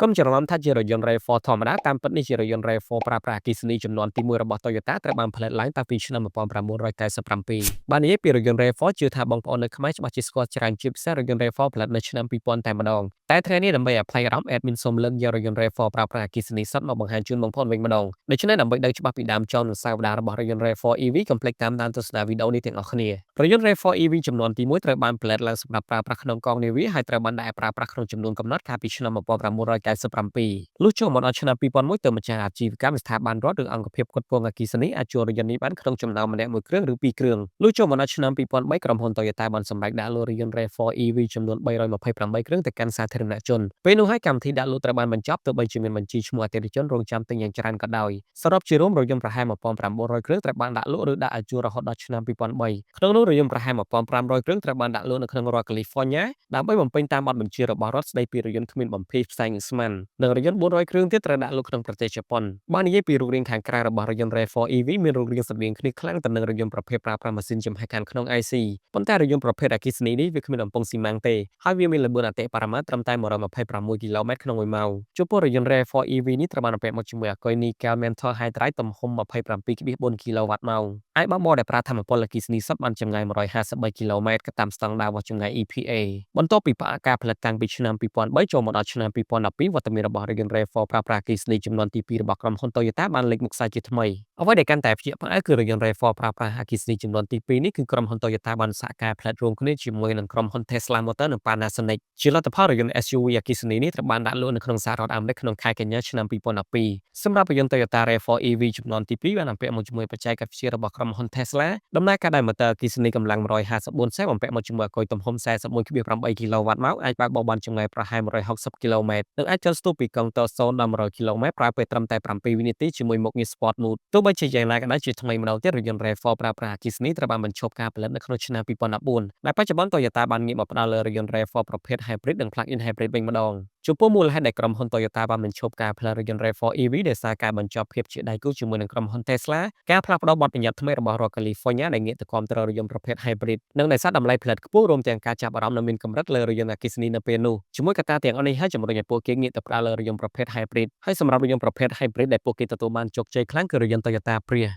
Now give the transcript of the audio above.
កុំច្រឡំថាជារថយន្ត RAV4 ធម្មតា តាមពិតនេះជារថយន្ត RAV4 ប្រើប្រាស់អគ្គិសនីជំនាន់ទី1របស់ Toyota ត្រូវបានផលិតឡើងតាំងពីឆ្នាំ1997 បាននិយាយពីរថយន្ត RAV4 ជឿថាបងប្អូននៅខ្មែរច្បាស់ជាស្គាល់ច្រើនជាពិសេសរថយន្ត RAV4 ផលិតនៅឆ្នាំ2000តែម្ដងតែថ្ងៃនេះដើម្បីឲ្យប្លែកអារម្មណ៍ Admin សូមលើកយករថយន្ត RAV4 ប្រើប្រាស់អគ្គិសនីសុទ្ធមកបង្ហាញជូនបងប្អូនវិញម្ដងដូច្នេះដើម្បីដឹងច្បាស់ពីដើមចោលនិងសាវតារបស់រថយន្ត RAV4 EV កុំភ្លេចតាមដានទស្សនាវីដេអូនេះទាំងអស់គ្នារថយន្ត RAV4 EV ចំនួនទី1ត្រូវបានផលិតឡើងសម្រាប់ប្រើប្រាស់ក្នុងកងនាវាហើយត្រូវបានដាក់ឲ្យប្រើប្រាស់ក្នុងចំនួនកំណត់កាលពីឆ្នាំ1997លុះចូលមកដល់ឆ្នាំ2001ទើបម្ចាស់អាជីវកម្មស្ថាប័នរដ្ឋឬអង្គភាពផ្គត់ផ្គង់អគ្គិសនីអាចជួលរថយន្តនេះបានក្នុងចំណោមម្នាក់មួយគ្រឿងឬពីរគ្រឿងលុះចូលមកដល់ឆ្នាំ2003ក្រុមហ៊ុន Toyota បានសម្រេចដាក់លក់រថយន្ត RAV4 EV ចំនួន328គ្រឿងទៅកាន់សាធារណជនពេលនោះហើយកម្មវិធីដាក់លក់ត្រូវបានបញ្ចប់ទោះបីជាមានបញ្ជីឈ្មោះអតិថិជនរងចាំទិញយ៉ាងច្រើនក៏ដោយសរុបជារួមរថយន្តប្រហែល1900គ្រឿងត្រូវបានដាក់លក់ឬដាក់ឲ្យជួលរហូតដល់ឆ្នាំ2003ក្នុងនោះរថយន្តប្រហែល1500គ្រឿងត្រូវបានដាក់លក់នៅក្នុងរដ្ឋ California ដើម្បីបំពេញតាមបទបញ្ជារបស់រដ្ឋស្តីពីរថយន្តគ្មានបំភីផ្សែងឧស្ម័ននិងរថយន្ត400គ្រឿងទៀតត្រូវដាក់លក់ក្នុងប្រទេសជប៉ុនបាននិយាយពីរូបរាងខាងក្រៅរបស់រថយន្ត RAV4 EV មានរូបរាងស្រដៀងគ្នាខ្លាំងទៅនឹងរថយន្តប្រភេទប្រើប្រាស់ម៉ាស៊ីនចំហាយខានក្នុង IC ប៉ុន្តែរថយន្តប្រភេទអគ្គិសនីនេះវាគ្មានអំពង់ស៊ីម៉ាំងទេហើយវាមានល្បឿនអតិបរមាត្រត្រឹមតែ126គីឡូម៉ែត្រក្នុង1ម៉ោងចំពោះរថយន្ត RAV4 EV នេះត្រូវបានបំពាក់មកជាមួយអាគុយ Nickel Metal Hydride ទំហំ27.4គីឡូវ៉ាត់ម៉ោងអាចបើកបរដោយប្រើថាមពលអគ្គិសនីសុទ្ធបានចម្ងាយ153គីឡូម៉ែត្រក៏តាមស្តង់ដាររបស់ចម្ងាយ EPA បន្ទាប់ពីផ្អាកការផលិតតាំងពីឆ្នាំ2003ចូលមកដល់ឆ្នាំ2012វត្តមានរបស់រថយន្ត RAV4 ប្រើប្រាស់អគ្គិសនីចំនួនទី2របស់ក្រុមហ៊ុន Toyota បានលេចមុខសាជាថ្មីអ្វីដែលកាន់តែភ្ជាប់ផ្អើលគឺរថយន្ត RAV4 ប្រើប្រាស់អគ្គិសនីចំនួនទី2នេះគឺក្រុមហ៊ុន Toyota បានសហការផលិតរួមគ្នាជាមួយនឹងក្រុមហ៊ុន Tesla Motor និង Panasonic ជាលទ្ធផលរថយន្ត SUV អគ្គិសនីនេះត្រូវបានដាក់លក់នៅក្នុងសហរដ្ឋអាមេរិកក្នុងខែកញ្ញាឆ្នាំ2012សម្រាប់រថយន្ត Toyota RAV4 EV ចំនួនទី2បានបំពាក់មកជាមួយបច្ចេកវិទ្យារបស់ក្រុមហ៊ុន Tesla ដំណើរការដោយម៉ូទ័រអគ្គិសនីកម្លាំង154សេបំពាក់មកជាមួយអាគុយទំហំ41.8គីឡូវ៉ាត់ម៉ោងអាចបើកបរបានចម្ងាយប្រហែល160គីឡូម៉ែត្រនិងអាចចុះស្ទុះពីកង់ទ0ដល់100គីឡូម៉ែត្រប្រើពេលត្រឹមតែ7វិនាទីជាមួយមុខងារ Sport Mode ទោះបីជាយ៉ាងណាក៏ដោយជាថ្មីម្ដងទៀតរថយន្ត RAV4 ប្រើប្រាស់អគ្គិសនីត្រូវបានបញ្ឈប់ការផលិតនៅក្នុងឆ្នាំ2014ដែលបច្ចុប្បន្ន Toyota បានងាកមកផ្ដោតលើរថយន្ត RAV4 ប្រភេទ Hybrid និង Plug-in Hybrid វិញម្ដងចំពោះមូលហេតុដែលក្រុមហ៊ុន Toyota បានបញ្ឈប់ការផលិតរថយន្ត RAV4 EV ដោយសារការបញ្ចប់ភាពជាដៃគូជាមួយនឹងក្រុមហ៊ុន Tesla ការផ្លាស់ប្ដូរបទបញ្ញត្តិថ្មីរបស់រដ្ឋ California ដែលងាកទៅគាំទ្ររថយន្តប្រភេទ Hybrid និងដោយសារតម្លៃផលិតខ្ពស់រួមទាំងការចាប់អារម្មណ៍និងមានកម្រិតលើរថយន្តអគ្គិសនីនៅពេលនោះជាមួយកត្តាទាំងអស់នេះហើយជំរុញឲ្យពួកគេងាកទៅផ្ដោតលើរថយន្តប្រភេទ Hybrid ហើយសម្រាប់រថយន្តប្រភេទ Hybrid ដែលពួកគេទទួលបានជោគជ័យខ្លាំងគឺរថយន្ត Toyota Prius